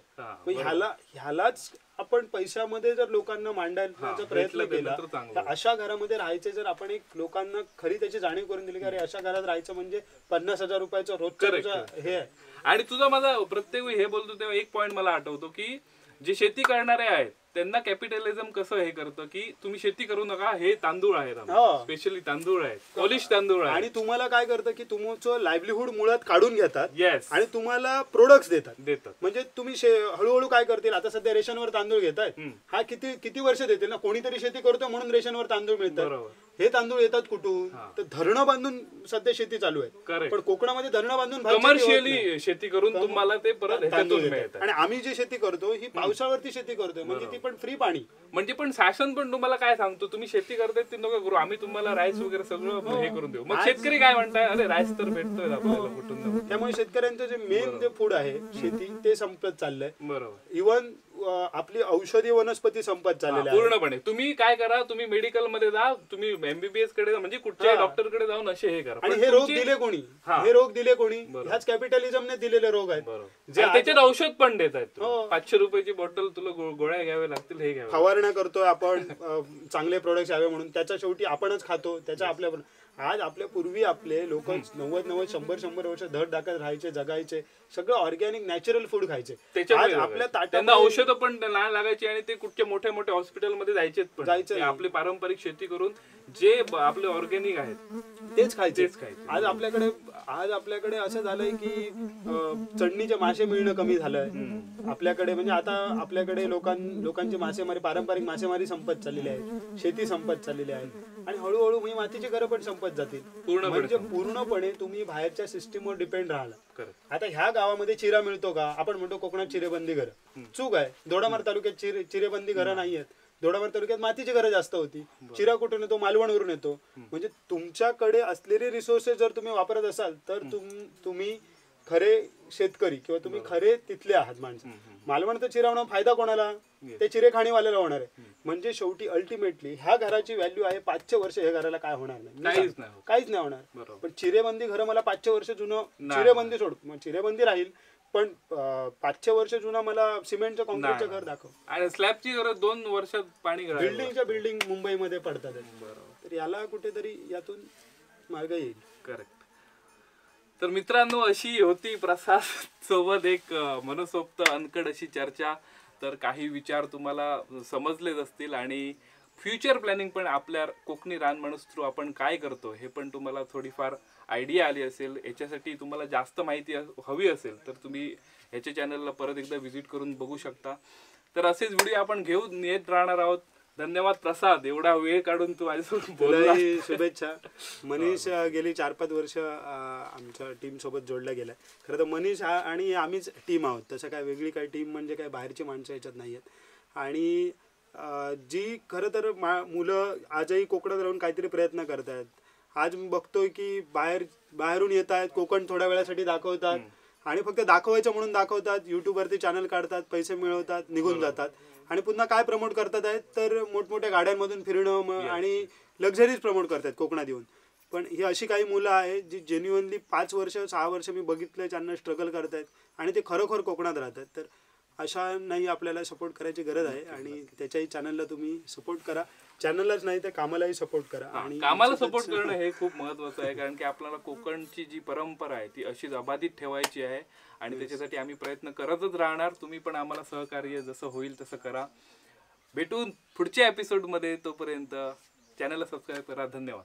ह्यालाच आपण पैशामध्ये जर लोकांना मांडायचा प्रयत्न केला, तर अशा घरामध्ये राहायचे जर आपण एक लोकांना खरी त्याची जाणीव करून दिली की अरे अशा घरात राहायचं म्हणजे 50,000 रुपयाचं रोजचं हे आहे. आणि तुझा माझा प्रत्येक वेळी हे बोलतो तेव्हा एक पॉईंट मला आठवतो की जे शेती करणारे आहेत त्यांना कॅपिटलिझम कसं हे करतं की तुम्ही शेती करू नका, हे तांदूळ आहेत, स्पेशली तांदूळ आहेत, पॉलिश तांदूळ आहेत, आणि तुम्हाला काय करतं की तुमचं लाईव्हलीहूड मुळात काढून घेतात. येस. आणि तुम्हाला प्रोडक्ट्स देतात. म्हणजे तुम्ही हळूहळू काय करतील, आता सध्या रेशनवर तांदूळ घेताय, हा किती वर्ष देतील ना, कोणीतरी शेती करतो म्हणून रेशनवर तांदूळ मिळतात. हे तांदूळ येतात कुठून, तर धरणं बांधून सध्या शेती चालू आहे. पण कोकणामध्ये धरणं बांधून कमर्शियली शेती करून तुम्हाला ते परत तांदूळ मिळतात. आणि आम्ही जी शेती करतो ही पावसावरती शेती करतोय, म्हणजे ती पण फ्री पाणी. म्हणजे पण शासन पण तुम्हाला काय सांगतो, तुम्ही शेती करताय ती नको करू, आम्ही तुम्हाला राईस वगैरे सगळं हे करून देऊ. मग शेतकरी काय म्हणताय, अरे राईस तर भेटतोय आपल्याला कुठून. त्यामुळे शेतकऱ्यांचं जे मेन जे फूड आहे शेती, ते संपत चाललंय. बरोबर. इव्हन आपली औषधी वनस्पती संपत चाललेल्या पूर्णपणे. तुम्ही काय करा, तुम्ही मेडिकल मध्ये जा, तुम्ही MBBS कडे म्हणजे कुठच्याही डॉक्टर कडे जाऊन असे हे करा. आणि हे रोग दिले कोणी, हे रोग दिले कोणी, ह्याच कॅपिटलिझमने दिलेले रोग आहेत. त्याच्यात औषध पण देत आहेत. 500 रुपयाची बॉटल तुला गोळ्या घ्याव्या लागतील, हे घ्यावं. फवारण्या करतोय आपण चांगले प्रोडक्ट यावे म्हणून, त्याच्या शेवटी आपणच खातो. त्याच्या आपल्या आज आपल्या पूर्वी आपले लोक 90-100 वर्ष धड टाकत राहायचे, जगायचे, सगळं ऑर्गॅनिक नॅचरल फूड खायचे. आज आपल्या ताट्यांना औषधं पण नाही लागायची आणि ते कुठच्या मोठ्या मोठ्या हॉस्पिटलमध्ये जायचे. आपली पारंपरिक शेती करून जे आपले ऑर्गॅनिक आहेत तेच खायचे. आज आपल्याकडे असं झालंय की चढणीचे मासे मिळणं कमी झालंय आपल्याकडे. म्हणजे आता आपल्याकडे लोकांची मासेमारी, पारंपरिक मासेमारी संपत चाललेली आहे, शेती संपत चाललेली आहे, आणि हळूहळू ही मातीची घरं पण संपत जातील. म्हणजे पूर्णपणे तुम्ही बाहेरच्या सिस्टीमवर डिपेंड राहिला. आता ह्या गावामध्ये चिरा मिळतो का, आपण म्हणतो कोकणात चिरेबंदी घरं, चूक आहे. दोडामार तालुक्यात चिरेबंदी घरं नाही आहेत. दोडामार तालुक्यात मातीची घरं जास्त होती. चिरा कुठून येतो, मालवणवरून येतो. म्हणजे तुमच्याकडे असलेले रिसोर्सेस जर तुम्ही वापरत असाल तर तुम्ही खरे शेतकरी किंवा तुम्ही खरे तिथले आहात माणसं. मालवण तर चिरावणं फायदा कोणाला, ते चिरे खाणीवाल्याला होणार आहे. म्हणजे शेवटी अल्टिमेटली ह्या घराची व्हॅल्यू आहे 500 वर्ष. हे घराला काय होणार नाही, काहीच नाही होणार. पण चिरेबंदी घरं मला 500 वर्ष जुनं, चिरेबंदी सोड, चिरेबंदी राहील पण 500 वर्ष जुना मला सिमेंटचं कॉन्क्रीटचं घर दाखव. आणि स्लॅबची घर 2 वर्षात पाणी बिल्डिंग मुंबईमध्ये पडतात. तर याला कुठेतरी यातून मार्ग येईल. करेक्ट. तर मित्रांनो, अशी होती प्रसाद सोबत एक मनसोक्त अनकड अशी चर्चा. तर काही विचार तुम्हाला समजलेच असतील आणि फ्युचर प्लॅनिंग पण आपल्या कोकणी रानमाणूस थ्रू आपण काय करतो हे पण तुम्हाला थोडीफार आयडिया आली असेल. याच्यासाठी तुम्हाला जास्त माहिती हवी असेल तर तुम्ही ह्याच्या चॅनलला परत एकदा व्हिजिट करून बघू शकता. तर असेच व्हिडिओ आपण घेऊन येत राहणार आहोत. धन्यवाद प्रसाद, एवढा वेळ काढून तू माझ्यासोबत बोलला. शुभेच्छा. मनीष गेली 4-5 वर्ष आमच्या टीम सोबत जोडला गेलाय. खरं तर मनीष आणि आम्हीच टीम आहोत. तसं काय वेगळी काय टीम म्हणजे काय बाहेरची माणसं याच्यात नाही आहेत. आणि जी खरं तर मुलं आजही कोकणात राहून काहीतरी प्रयत्न करत आहेत. आज मी बघतोय की बाहेरून येत आहेत, कोकण थोड्या वेळासाठी दाखवतात आणि फक्त दाखवायचं म्हणून दाखवतात, युट्यूबवरती चॅनल काढतात, पैसे मिळवतात, निघून जातात. आणि पुन्हा काय प्रमोट करतात आहेत तर मोठमोठ्या गाड्यांमधून फिरणं आणि लक्झरीज प्रमोट करतात कोकणात येऊन. पण ही अशी काही मुलं आहेत जी जेन्युअनली 5 वर्ष 6 वर्ष मी बघितलं त्यांना स्ट्रगल करतायत आणि ते खरोखर कोकणात राहतात. तर अशांनाही आपल्याला सपोर्ट करायची गरज आहे आणि त्याच्याही चॅनलला तुम्ही सपोर्ट करा. चॅनललाच नाही तर कामालाही सपोर्ट करा. आणि कामाला सपोर्ट करणं हे खूप महत्वाचं आहे, कारण की आपल्याला कोकणची जी परंपरा आहे ती अशीच अबाधित ठेवायची आहे आणि त्याच्यासाठी आम्ही प्रयत्न करतच राहणार. तुम्ही पण आम्हाला सहकार्य जसं होईल तसं करा. भेटून पुढच्या एपिसोडमध्ये. तोपर्यंत चॅनलला सबस्क्राईब करा. धन्यवाद.